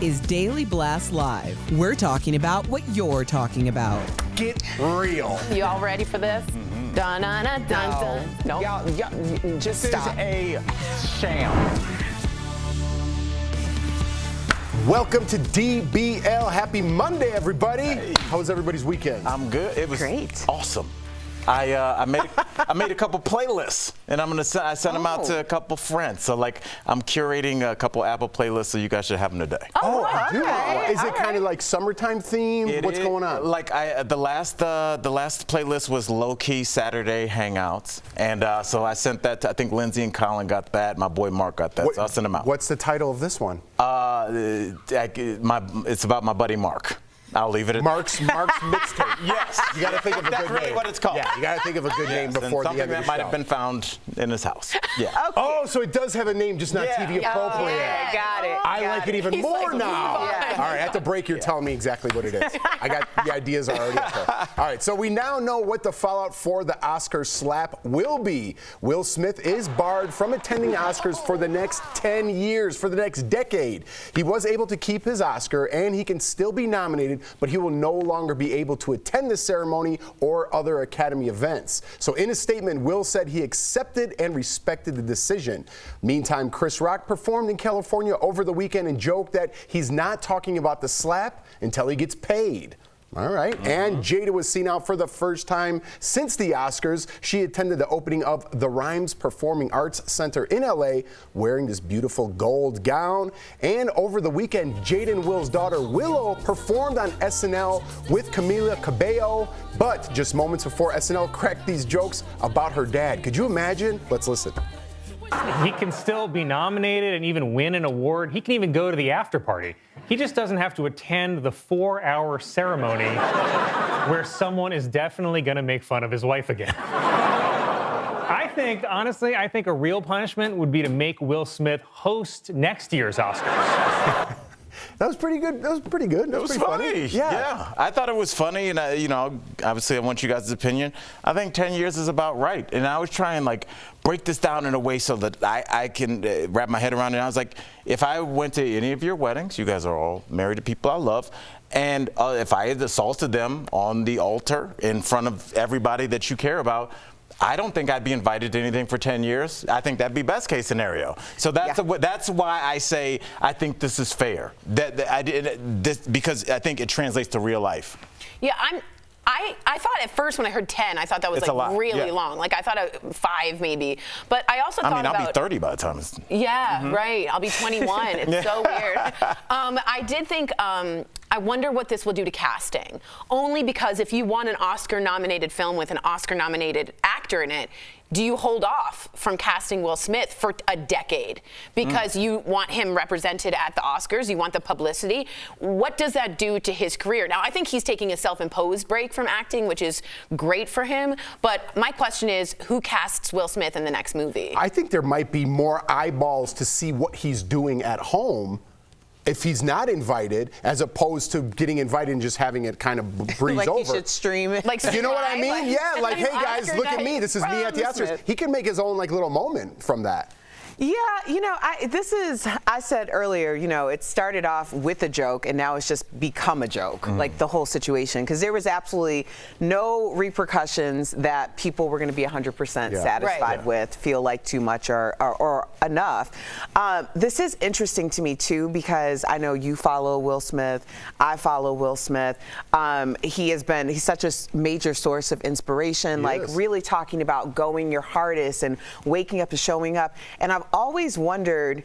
is Daily Blast Live. We're talking about what you're talking about. Get real. You all ready for this? Dun dun dun dun. No. Y'all, just stop. This is a sham. Welcome to DBL. Happy Monday, everybody. Hey. How was everybody's weekend? I'm good. It was great. Awesome. I made a couple playlists, and I sent them out to a couple friends. So like I'm curating a couple Apple playlists, so you guys should have them today. I do. Is it kind of like summertime themed? What's going on? Like the last playlist was low key Saturday hangouts, and so I sent that to, I think Lindsay and Colin got that. My boy Mark got that. So I'll send them out. What's the title of this one? It's about my buddy Mark. I'll leave it at Mark's mixtape. Yes. You got to think of a good name. That's really what it's called. Yeah, you got to think of a good name before the end of the show. Something that might have been found in his house. Yeah. Okay. Oh, so it does have a name, just not TV appropriate. Yeah, got it. I like it even more now. Yeah. All right, at the break, you're telling me exactly what it is. I got the ideas are already up there. All right, so we now know what the fallout for the Oscar slap will be. Will Smith is barred from attending Oscars for the next 10 years, for the next decade. He was able to keep his Oscar, and he can still be nominated, but he will no longer be able to attend the ceremony or other Academy events. So in a statement, Will said he accepted and respected the decision. Meantime, Chris Rock performed in California over the weekend and joked that he's not talking about the slap until he gets paid. All right. And Jada was seen out for the first time since the Oscars. She attended the opening of the Rhymes Performing Arts Center in LA wearing this beautiful gold gown. And over the weekend, Jada and Will's daughter Willow performed on SNL with Camila Cabello. But just moments before SNL cracked these jokes about her dad. Could you imagine? Let's listen. He can still be nominated and even win an award. He can even go to the after party. He just doesn't have to attend the 4-hour ceremony where someone is definitely going to make fun of his wife again. Honestly, I think a real punishment would be to make Will Smith host next year's Oscars. That was pretty good. That was pretty good. It was funny. Yeah. I thought it was funny, and obviously I want you guys' opinion. I think 10 years is about right, and I was trying like break this down in a way so that I can wrap my head around it. I was like, if I went to any of your weddings, you guys are all married to people I love, and if I had assaulted them on the altar in front of everybody that you care about, I don't think I'd be invited to anything for 10 years. I think that'd be best case scenario. So that's why I say I think this is fair. Because I think it translates to real life. Yeah, I thought at first when I heard 10, I thought that was really long. Like I thought 5 maybe. But I also thought I'll be 30 by the time it's... Yeah, right. I'll be 21. It's so weird. I did think... I wonder what this will do to casting. Only because if you want an Oscar-nominated film with an Oscar-nominated actor in it, do you hold off from casting Will Smith for a decade? Because you want him represented at the Oscars, you want the publicity. What does that do to his career? Now, I think he's taking a self-imposed break from acting, which is great for him. But my question is, who casts Will Smith in the next movie? I think there might be more eyeballs to see what he's doing at home if he's not invited, as opposed to getting invited and just having it kind of breeze like over. Like you should stream it. Like, you know what I mean? Yeah, like, hey guys, Oscar look at night me. This is me at the Oscars. Smith. He can make his own like little moment from that. Yeah, I said earlier, it started off with a joke and now it's just become a joke, like the whole situation, because there was absolutely no repercussions that people were going to be 100% satisfied with, feel like too much or enough. This is interesting to me too, because I know you follow Will Smith, I follow Will Smith. He's such a major source of inspiration, really talking about going your hardest and waking up and showing up. And I've always wondered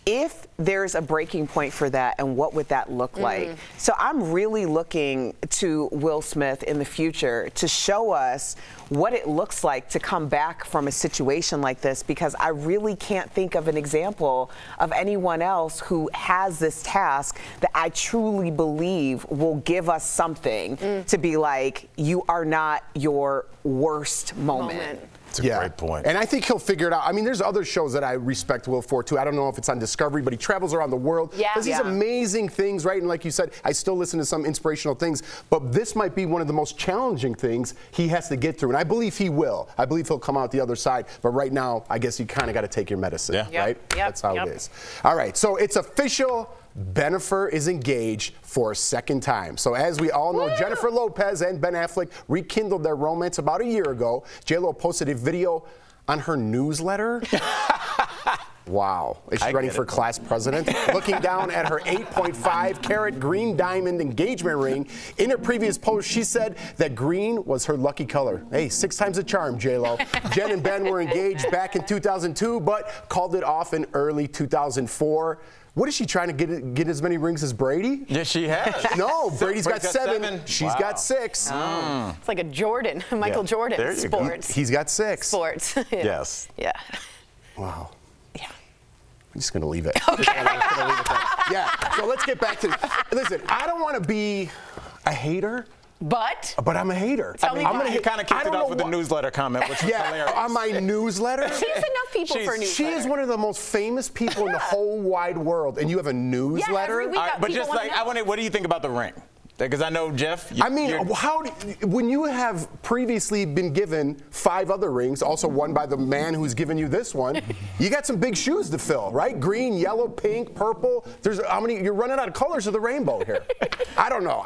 if there's a breaking point for that and what would that look like. So I'm really looking to Will Smith in the future to show us what it looks like to come back from a situation like this, because I really can't think of an example of anyone else who has this task that I truly believe will give us something to be like, you are not your worst moment. That's a great point. And I think he'll figure it out. I mean, there's other shows that I respect Will for, too. I don't know if it's on Discovery, but he travels around the world. Does these amazing things, right? And like you said, I still listen to some inspirational things. But this might be one of the most challenging things he has to get through. And I believe he will. I believe he'll come out the other side. But right now, I guess you kind of got to take your medicine, right? That's how it is. All right, so it's official. Bennifer is engaged for a second time. So as we all know, Jennifer Lopez and Ben Affleck rekindled their romance about a year ago. J-Lo posted a video on her newsletter. Wow. Is she running for class president? Looking down at her 8.5 carat green diamond engagement ring. In her previous post, she said that green was her lucky color. Hey, 6 times a charm, J-Lo. Jen and Ben were engaged back in 2002, but called it off in early 2004. What is she trying to get as many rings as Brady? Yeah, she has. No, Brady's got 7. She's got 6. It's like a Jordan, Michael Jordan. There you go. Sports. He's got 6. Sports. Yeah. Yes. Yeah. Wow. Yeah. I'm just going to leave it. Okay. Yeah, so let's get back to listen, I don't want to be a hater. But I'm a hater. Tell me why. You kind of kicked it off with the newsletter comment, which was hilarious. On my newsletter. she has enough people for a newsletter. She is one of the most famous people in the whole wide world, and you have a newsletter? every week. All right, but just like, what do you think about the ring? Because I know, Jeff. When you have previously been given 5 other rings, also one by the man who's given you this one, you got some big shoes to fill, right? Green, yellow, pink, purple. There's how many? You're running out of colors of the rainbow here. I don't know.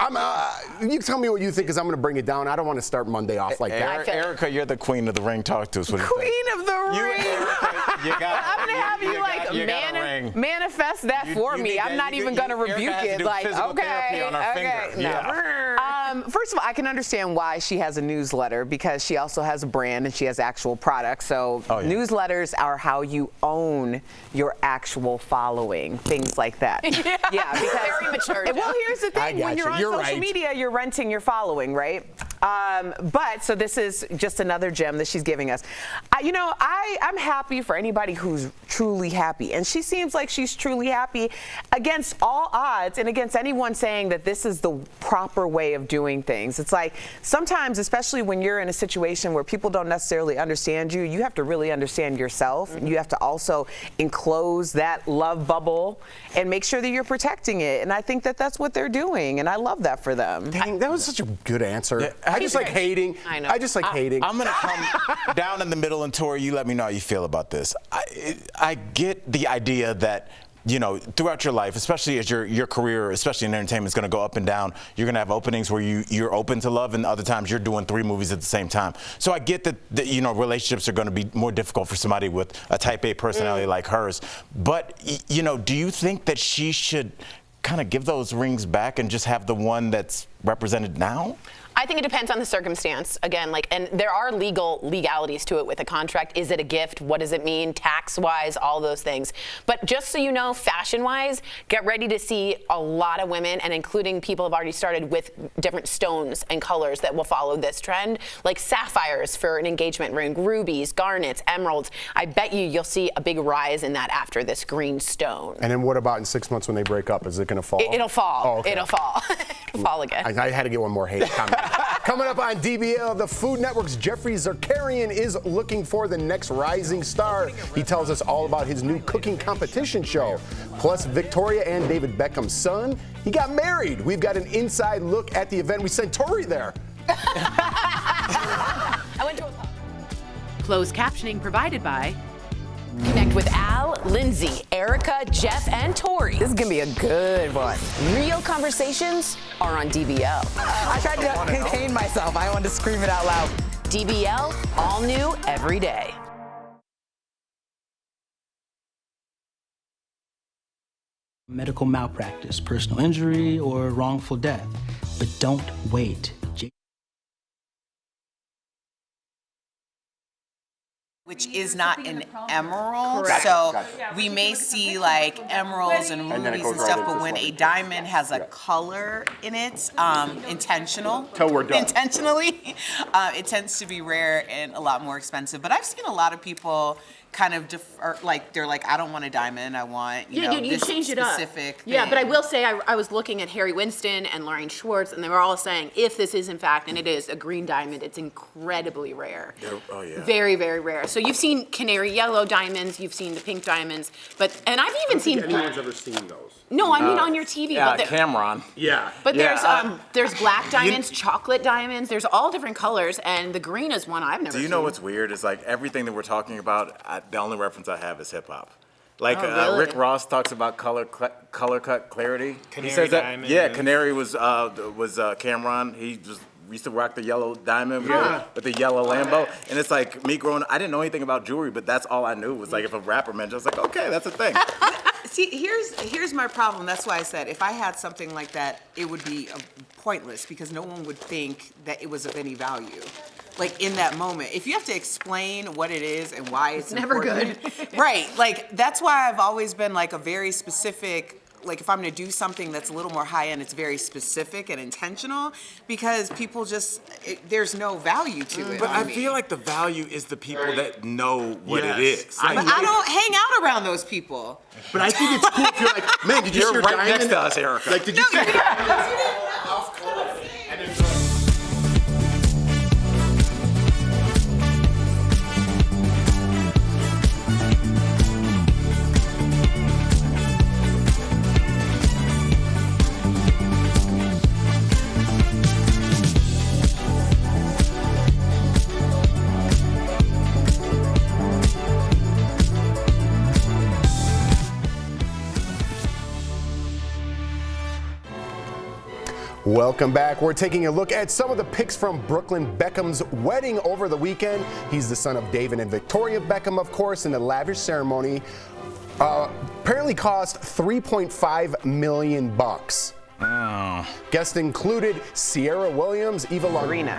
You tell me what you think, because I'm going to bring it down. I don't want to start Monday off like that. Erica, you're the queen of the ring. Talk to us. What do you Queen think? of the ring. I'm gonna have you manifest that for me. I'm not even gonna rebuke it. Like, okay. No. First of all, I can understand why she has a newsletter, because she also has a brand and she has actual products. So newsletters are how you own your actual following, things like that. Yeah, because very mature. Well, here's the thing: when you're on social media, you're renting your following, right? But so this is just another gem that she's giving us. I'm happy for anybody who's truly happy, and she seems like she's truly happy against all odds and against anyone saying that this is the proper way of doing things. It's like sometimes, especially when you're in a situation where people don't necessarily understand you, you have to really understand yourself. You have to also enclose that love bubble and make sure that you're protecting it. And I think that that's what they're doing, and I love that for them. Dang, that was such a good answer. Yeah, I just like hating. I know. I just like hating. I'm going to come down in the middle, and Tori, you let me know how you feel about this. I get the idea that, throughout your life, especially as your career, especially in entertainment, is going to go up and down. You're going to have openings where you're open to love, and other times you're doing 3 movies at the same time. So I get that relationships are going to be more difficult for somebody with a type A personality like hers. But, do you think that she should kind of give those rings back and just have the one that's represented now? I think it depends on the circumstance. Again, and there are legalities to it with a contract. Is it a gift? What does it mean? Tax-wise, all those things. But just so you know, fashion-wise, get ready to see a lot of women, and including people have already started with different stones and colors that will follow this trend, like sapphires for an engagement ring, rubies, garnets, emeralds. I bet you'll see a big rise in that after this green stone. And then what about in 6 months when they break up? Is it going to fall? It'll fall. Oh, okay. It'll fall. It'll fall again. I had to get one more hate comment. Coming up on DBL, the Food Network's Jeffrey Zakarian is looking for the next rising star. He tells us all about his new cooking competition show. Plus, Victoria and David Beckham's son, he got married. We've got an inside look at the event. We sent Tori there. I went to a pub. Closed captioning provided by Connect with Al, Lindsay, Erica, Jeff, and Tori. This is going to be a good one. Real conversations are on DBL. I tried to contain myself. I wanted to scream it out loud. DBL, all new every day. Medical malpractice, personal injury, or wrongful death. But don't wait. Which is not an emerald. Correct. So we may see like emeralds and rubies and stuff, but when a diamond has a color in it, intentionally, it tends to be rare and a lot more expensive. But I've seen a lot of people kind of defer, they're like, I don't want a diamond, I want you this change it specific up. thing. Yeah, but I will say I was looking at Harry Winston and Lorraine Schwartz, and they were all saying if this is in fact, and it is, a green diamond, it's incredibly rare. Oh yeah. Very, very rare. So you've seen canary yellow diamonds, you've seen the pink diamonds, and I've even seen. Anyone's ever seen those? No, I mean on your TV. Yeah, but Cameron. Yeah. But there's black diamonds, chocolate diamonds. There's all different colors, and the green is one I've never seen. Do you know what's weird? It's like everything that we're talking about, the only reference I have is hip hop. Like really? Rick Ross talks about color cut clarity. Canary he says that. diamond Yeah, is- Canary was Cameron. He used to rock the yellow diamond with the yellow Lambo. And it's like me growing up, I didn't know anything about jewelry, but that's all I knew was like if a rapper mentioned, I was like, okay, that's a thing. See, here's my problem. That's why I said if I had something like that, it would be pointless because no one would think that it was of any value. Like in that moment, if you have to explain what it is and why it's never important, right? Like that's why I've always been like a very specific. Like if I'm going to do something that's a little more high end, it's very specific and intentional because people there's no value to it. But I feel like the value is the people that know what it Yes. is. But I don't hang out around those people. But I think it's cool if you're like, man, did you see You're your right diamond? next to us, Erica. Like, did you see Welcome back. We're taking a look at some of the pics from Brooklyn Beckham's wedding over the weekend. He's the son of David and Victoria Beckham, of course, in the lavish ceremony. Apparently cost $3.5 million. Guests included Sierra Williams,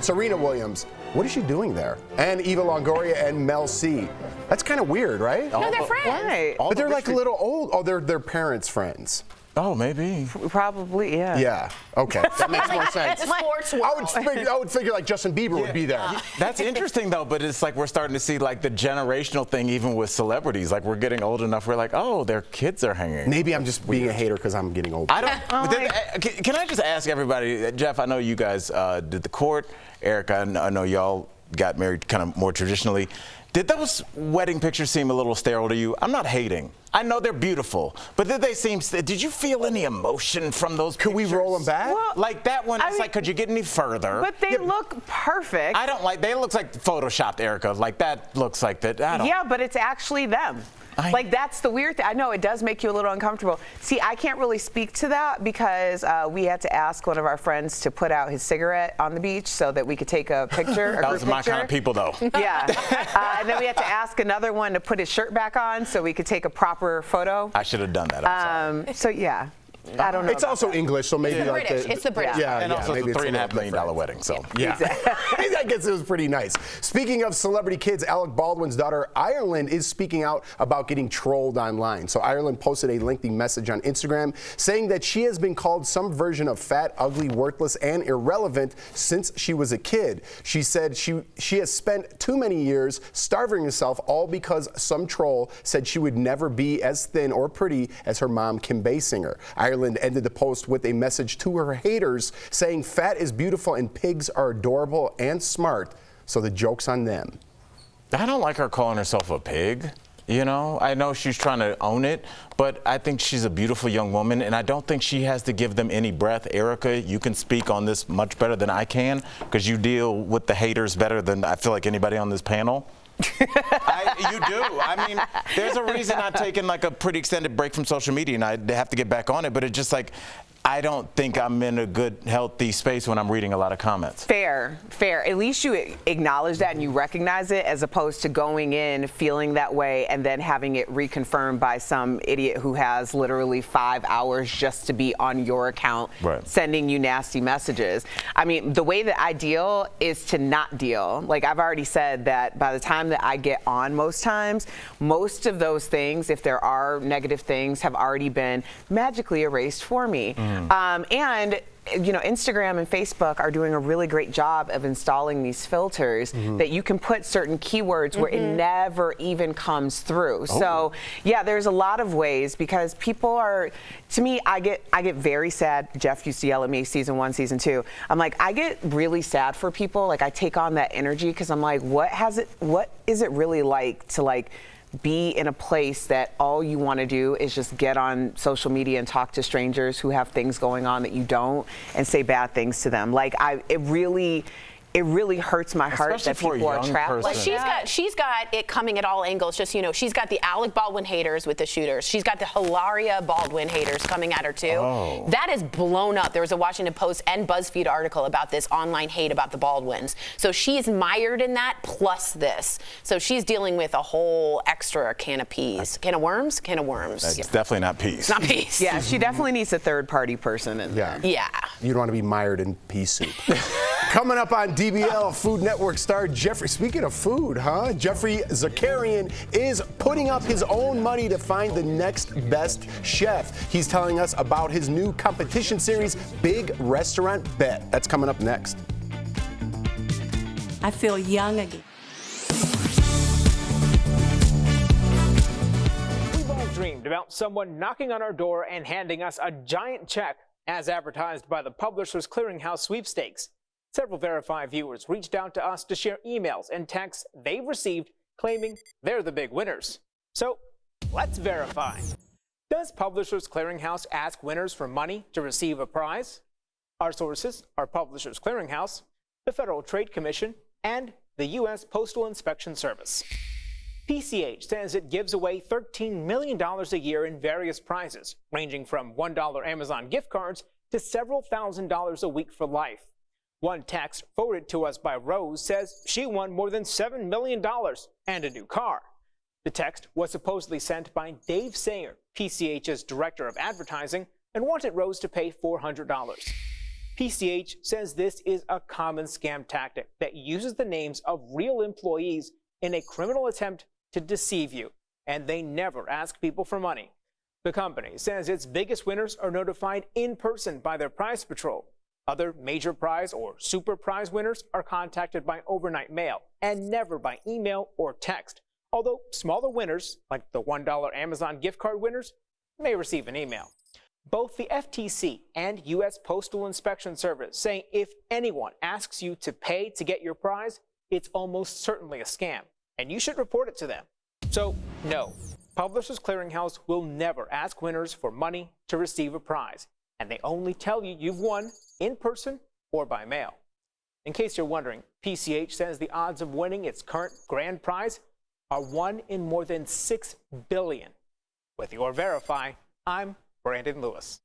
Serena Williams. What is she doing there? And Eva Longoria and Mel C. That's kind of weird, right? No, they're friends. Right. But they're like a little old. Oh, they're their parents' friends. Oh, maybe. Probably, yeah. Yeah. Okay. That makes more sense. It's a sports world. I would figure like Justin Bieber would be there. That's interesting though, but it's like we're starting to see like the generational thing even with celebrities. Like we're getting old enough, we're like, oh, their kids are hanging. Maybe I'm just being a hater because I'm getting old. I don't. Can I just ask everybody, Jeff? I know you guys did the court. Erica, I know y'all got married kind of more traditionally. Did those wedding pictures seem a little sterile to you? I'm not hating. I know they're beautiful, but did you feel any emotion from those pictures? Could we roll them back? Well, Like that one, it's like, could you get any further? But they look perfect. I don't like, they look like photoshopped, Erica. Like that looks like that. I don't. Yeah, but it's actually them. Like that's the weird thing. I know it does make you a little uncomfortable. See, I can't really speak to that because we had to ask one of our friends to put out his cigarette on the beach so that we could take a picture. That was my kind of people, though. Yeah. And then we had to ask another one to put his shirt back on so we could take a proper photo. I should have done that. I'm sorry. So yeah. I don't know. It's also English, so maybe like British. It's the British. Yeah, and also maybe it's a it's $3.5 million wedding. So yeah, I guess it was pretty nice. Speaking of celebrity kids, Alec Baldwin's daughter Ireland is speaking out about getting trolled online. So Ireland posted a lengthy message on Instagram saying that she has been called some version of fat, ugly, worthless, and irrelevant since she was a kid. She said she has spent too many years starving herself, all because some troll said she would never be as thin or pretty as her mom, Kim Basinger. Ireland ended the post with a message to her haters saying fat is beautiful and pigs are adorable and smart, so the joke's on them. I don't like her calling herself a pig. You know, I know she's trying to own it, but I think she's a beautiful young woman, and I don't think she has to give them any breath. Erica, you can speak on this much better than I can because you deal with the haters better than I feel like anybody on this panel. You do. I mean, there's a reason I've taken like a pretty extended break from social media, and I have to get back on it, but it's just like, I don't think I'm in a good, healthy space when I'm reading a lot of comments. Fair. At least you acknowledge that and you recognize it as opposed to going in feeling that way and then having it reconfirmed by some idiot who has literally 5 hours just to be on your account sending you nasty messages. I mean, the way that I deal is to not deal. Like I've already said that by the time that I get on most times, most of those things, if there are negative things, have already been magically erased for me. And you know, Instagram and Facebook are doing a really great job of installing these filters that you can put certain keywords where it never even comes through. So yeah, there's a lot of ways because people are, to me, I get very sad. Jeff used to yell at me season 1, season 2. I'm like, I get really sad for people. Like I take on that energy because I'm like, what is it really like to like be in a place that all you want to do is just get on social media and talk to strangers who have things going on that you don't and say bad things to them. Like it really it really hurts my heart Especially that people for a are young trapped. person. Like She's got it coming at all angles. Just, you know, she's got the Alec Baldwin haters with the shooters. She's got the Hilaria Baldwin haters coming at her too. Oh. That is blown up. There was a Washington Post and BuzzFeed article about this online hate about the Baldwins. So she's mired in that plus this. So she's dealing with a whole extra can of peas. Can of worms? Can of worms. That's definitely not peace. Not peas. Yeah, she definitely needs a third-party person in there. Yeah. You don't want to be mired in pea soup. Coming up on DBL, Food Network star Jeffrey. Speaking of food, huh? Jeffrey Zakarian is putting up his own money to find the next best chef. He's telling us about his new competition series, Big Restaurant Bet. That's coming up next. I feel young again. We've all dreamed about someone knocking on our door and handing us a giant check, as advertised by the Publishers Clearinghouse sweepstakes. Several Verify viewers reached out to us to share emails and texts they've received claiming they're the big winners. So let's verify. Does Publishers Clearinghouse ask winners for money to receive a prize? Our sources are Publishers Clearinghouse, the Federal Trade Commission, and the U.S. Postal Inspection Service. PCH says it gives away $13 million a year in various prizes, ranging from $1 Amazon gift cards to several $1,000s a week for life. One text forwarded to us by Rose says she won more than $7 million and a new car. The text was supposedly sent by Dave Sayer, PCH's director of advertising, and wanted Rose to pay $400. PCH says this is a common scam tactic that uses the names of real employees in a criminal attempt to deceive you, and they never ask people for money. The company says its biggest winners are notified in person by their prize patrol. Other major prize or super prize winners are contacted by overnight mail and never by email or text, although smaller winners, like the $1 Amazon gift card winners, may receive an email. Both the FTC and U.S. Postal Inspection Service say if anyone asks you to pay to get your prize, it's almost certainly a scam, and you should report it to them. So, no, Publishers Clearinghouse will never ask winners for money to receive a prize, and they only tell you you've won in person or by mail. In case you're wondering, PCH says the odds of winning its current grand prize are 1 in more than 6 billion. With your Verify, I'm Brandon Lewis.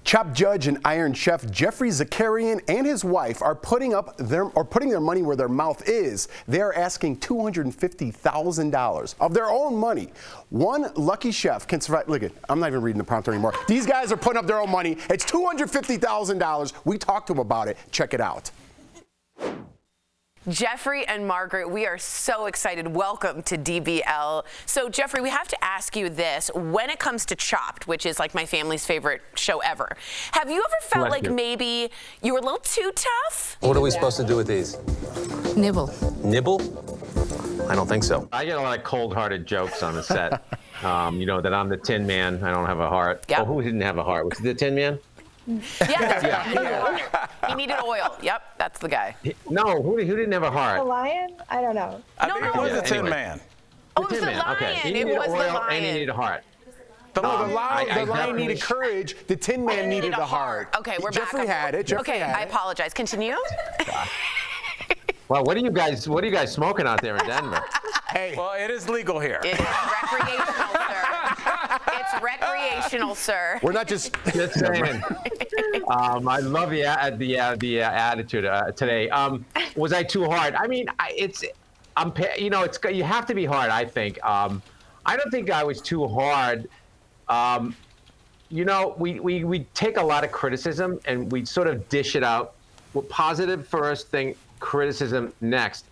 Chop judge and Iron Chef Jeffrey Zakarian and his wife are putting their money where their mouth is. They are asking $250,000 of their own money. One lucky chef can survive. Look at, I'm not even reading the prompter anymore. These guys are putting up their own money. It's $250,000. We talked to them about it. Check it out. Jeffrey and Margaret, we are so excited. Welcome to DBL. So, Jeffrey, we have to ask you this. When it comes to Chopped, which is like my family's favorite show ever, have you ever felt like maybe you were a little too tough? What are we supposed to do with these? Nibble. Nibble? I don't think so. I get a lot of cold-hearted jokes on the set. You know, that I'm the Tin Man. I don't have a heart. Yep. Oh, who didn't have a heart? Was it the Tin Man? Yeah, that's he needed oil. Yep, that's the guy. No, who didn't have a heart? The lion? I don't know. I think it was the Tin Man. Oh, it was the lion. Okay. He It needed was the oil lion. and he needed a heart. The lion definitely- needed courage. The Tin Man needed a heart. Okay, we're Jeffrey back. had it. Jeffrey okay, had I it. apologize. Continue. Well, what are you guys smoking out there in Denver? Hey. Well, it is legal here. It's recreational, sir. It's recreational, sir. We're not just saying. I love the attitude today. Was I too hard? I mean, you have to be hard. I think. I don't think I was too hard. You know, we take a lot of criticism and we sort of dish it out. We're positive first thing, criticism next.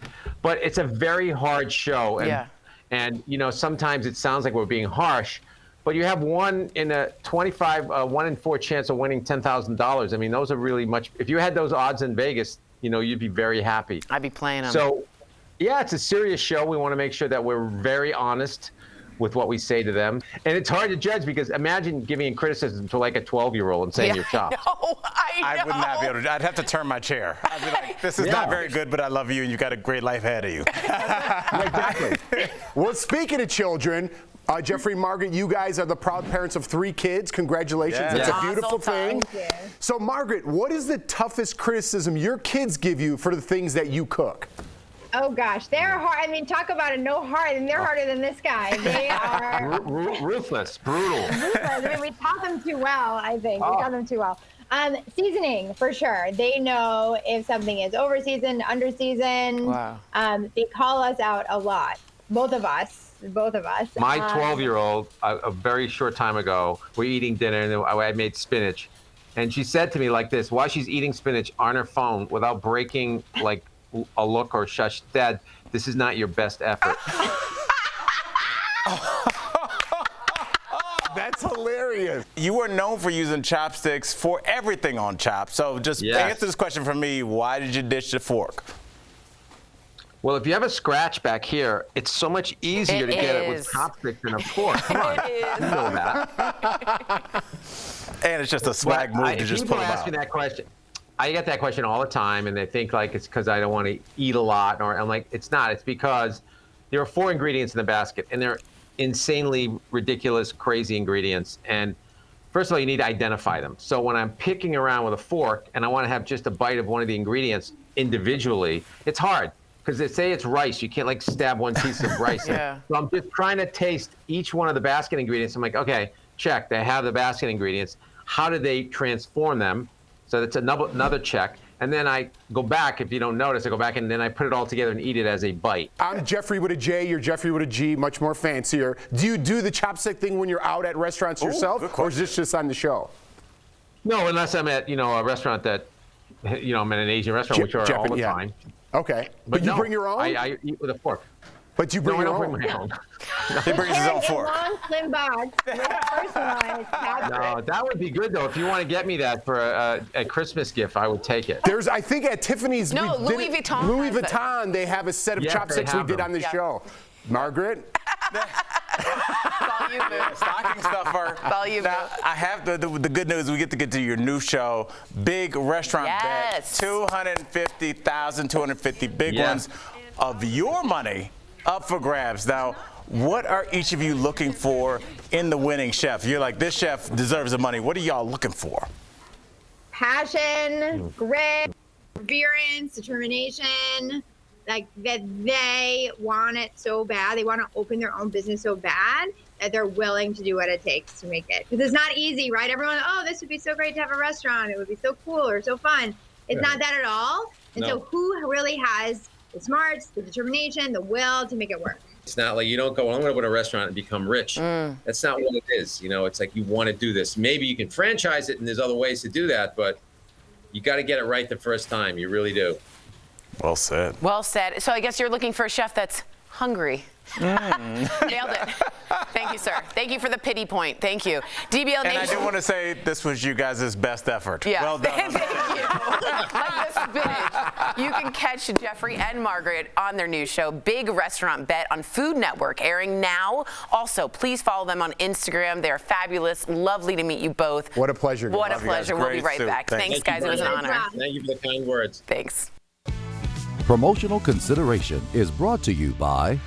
But it's a very hard show. And you know, sometimes it sounds like we're being harsh. But you have 1 in a 1 in 4 chance of winning $10,000. I mean, those are really much. If you had those odds in Vegas, you know, you'd be very happy. I'd be playing them. So, yeah, it's a serious show. We want to make sure that we're very honest. with what we say to them. And it's hard to judge because imagine giving criticism to like a 12-year-old and saying you're chopped. I would not be able to. I'd have to turn my chair. I'd be like, this is not very good, but I love you and you got a great life ahead of you. Exactly. Well, speaking of children, Jeffrey, Margaret, you guys are the proud parents of 3 kids. Congratulations. Yeah. It's a beautiful thing. Thank you. So, Margaret, what is the toughest criticism your kids give you for the things that you cook? Oh gosh, they're hard. I mean, talk about a no heart, and they're harder than this guy. They are Ruthless, brutal. ruthless. I mean, we taught them too well, I think. We taught them too well. Seasoning, for sure. They know if something is over-seasoned, under-seasoned. Wow. They call us out a lot. Both of us. My 12-year-old, a very short time ago, we're eating dinner, and I made spinach. And she said to me like this, while she's eating spinach on her phone, without breaking like a look or shush, Dad, this is not your best effort. That's hilarious. You are known for using chopsticks for everything on Chopped. So just answer this question for me. Why did you ditch the fork? Well, if you have a scratch back here, it's so much easier to get it with chopsticks than a fork. Come on. You know that. And it's just a swag move to just pull it out. People ask me that question. I get that question all the time, and they think like it's because I don't want to eat a lot. Or I'm like, it's not. It's because there are 4 ingredients in the basket, and they're insanely ridiculous, crazy ingredients. And first of all, you need to identify them. So when I'm picking around with a fork and I want to have just a bite of one of the ingredients individually, it's hard. Because they say it's rice, you can't like stab one piece of rice in. So I'm just trying to taste each one of the basket ingredients. I'm like, okay, check, they have the basket ingredients. How do they transform them? So that's another check. And then I go back, if you don't notice, I go back and then I put it all together and eat it as a bite. I'm Jeffrey with a J, you're Jeffrey with a G, much more fancier. Do you do the chopstick thing when you're out at restaurants yourself, or is this just on the show? No, unless I'm at, a restaurant that, I'm at an Asian restaurant, which are all the time. Okay. But you bring your own? I eat with a fork. But you bring your own? I don't bring my own. He brings his own fork. A long, slim box with personalized No, that would be good, though. If you want to get me that for a Christmas gift, I would take it. There's, I think at Tiffany's, Louis Vuitton. Louis Vuitton, they have a set of chopsticks we did on the show. Margaret? Stocking stuffer. Now, I have the good news. We get to your new show, Big Restaurant Bet. 250,000, 250 big ones of your money up for grabs. Now, what are each of you looking for in the winning chef? You're like, this chef deserves the money. What are y'all looking for? passion, grit, perseverance, determination. Like that they want it so bad. They want to open their own business so bad that they're willing to do what it takes to make it. Because it's not easy, right? Everyone, oh, this would be so great to have a restaurant. It would be so cool or so fun. It's not that at all. And so who really has the smarts, the determination, the will to make it work? It's not like you don't go, I'm going to open a restaurant and become rich. That's not what it is. You know, it's like you want to do this. Maybe you can franchise it and there's other ways to do that, but you got to get it right the first time. You really do. Well said. Well said. So I guess you're looking for a chef that's hungry. Nailed it. Thank you, sir. Thank you for the pity point. Thank you. DBL Nation. And I do want to say this was you guys' best effort. Yeah. Well done. Thank you. Like the spinach. You can catch Jeffrey and Margaret on their new show, Big Restaurant Bet, on Food Network, airing now. Also, please follow them on Instagram. They're fabulous. Lovely to meet you both. What a pleasure. What a pleasure. We'll be right back. Thanks, guys. It was an honor. Thank you for the kind words. Thanks. Promotional consideration is brought to you by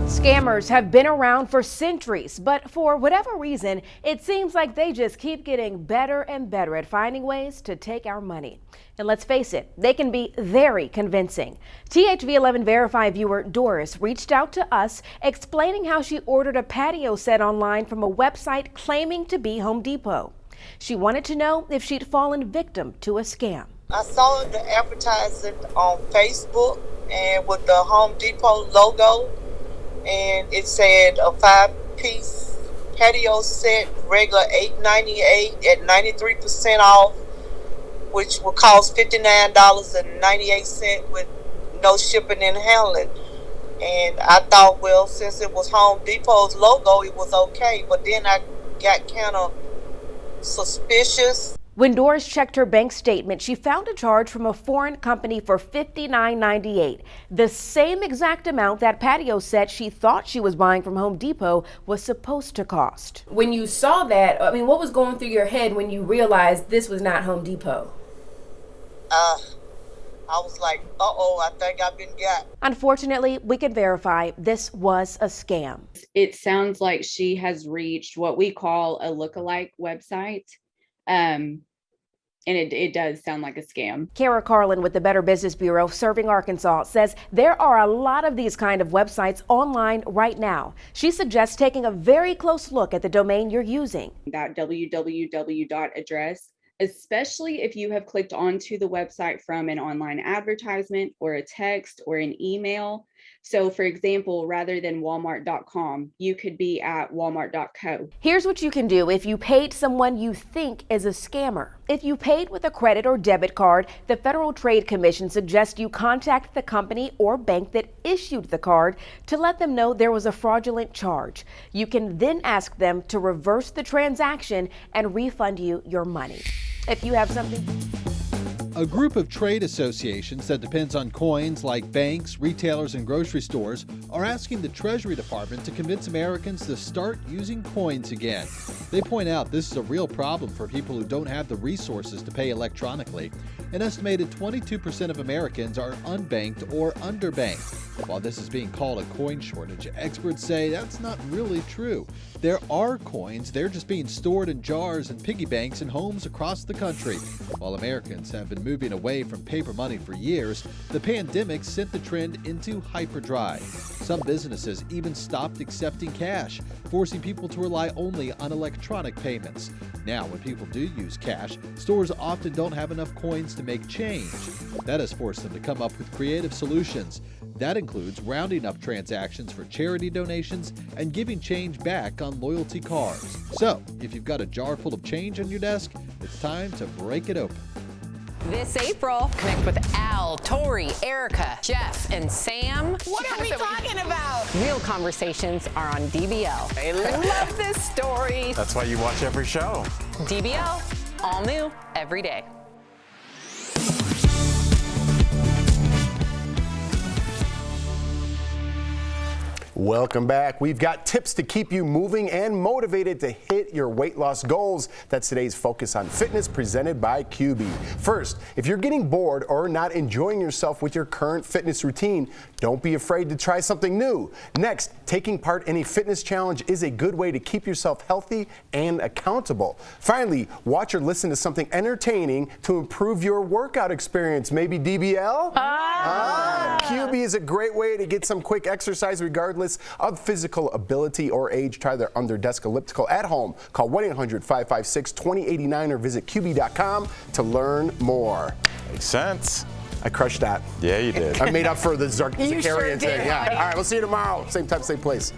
Scammers have been around for centuries, but for whatever reason, it seems like they just keep getting better and better at finding ways to take our money. And let's face it, they can be very convincing. THV11 Verify viewer Doris reached out to us explaining how she ordered a patio set online from a website claiming to be Home Depot. She wanted to know if she'd fallen victim to a scam. I saw the advertising on Facebook and with the Home Depot logo, and it said a 5-piece patio set, regular $8.98 at 93% off, which will cost $59.98 with no shipping and handling. And I thought, well, since it was Home Depot's logo, it was okay. But then I got kind of suspicious. When Doris checked her bank statement, she found a charge from a foreign company for $59.98, the same exact amount that patio set she thought she was buying from Home Depot was supposed to cost. When you saw that, I mean, what was going through your head when you realized this was not Home Depot? I was like, uh-oh, I think I've been got. Unfortunately, we can verify this was a scam. It sounds like she has reached what we call a lookalike website. And it does sound like a scam. Kara Carlin with the Better Business Bureau serving Arkansas says there are a lot of these kind of websites online right now. She suggests taking a very close look at the domain you're using. That www address, especially if you have clicked onto the website from an online advertisement or a text or an email. So for example, rather than walmart.com, you could be at walmart.co. Here's what you can do if you paid someone you think is a scammer. If you paid with a credit or debit card, the Federal Trade Commission suggests you contact the company or bank that issued the card to let them know there was a fraudulent charge. You can then ask them to reverse the transaction and refund you your money. If you have something... A group of trade associations that depends on coins like banks, retailers, and grocery stores are asking the Treasury Department to convince Americans to start using coins again. They point out this is a real problem for people who don't have the resources to pay electronically. An estimated 22% of Americans are unbanked or underbanked. While this is being called a coin shortage, experts say that's not really true. There are coins, they're just being stored in jars and piggy banks in homes across the country. While Americans have been moving away from paper money for years, the pandemic sent the trend into hyperdrive. Some businesses even stopped accepting cash, forcing people to rely only on electronic payments. Now, when people do use cash, stores often don't have enough coins to make change. That has forced them to come up with creative solutions. That includes rounding up transactions for charity donations and giving change back on loyalty cards. So, if you've got a jar full of change on your desk, it's time to break it open. This April, connect with Al, Tori, Erica, Jeff, and Sam. What are we talking about? Real conversations are on DBL. I love this story. That's why you watch every show. DBL, all new every day. Welcome back. We've got tips to keep you moving and motivated to hit your weight loss goals. That's today's Focus on Fitness presented by QB. First, if you're getting bored or not enjoying yourself with your current fitness routine, don't be afraid to try something new. Next, taking part in a fitness challenge is a good way to keep yourself healthy and accountable. Finally, watch or listen to something entertaining to improve your workout experience. Maybe DBL? QB is a great way to get some quick exercise regardless of physical ability or age. Try their under-desk elliptical at home. Call 1-800-556-2089 or visit QB.com to learn more. Makes sense. I crushed that. Yeah, you did. I made up for the You sure Zakarian did, thing. Yeah. buddy. All right, we'll see you tomorrow. Same time, same place.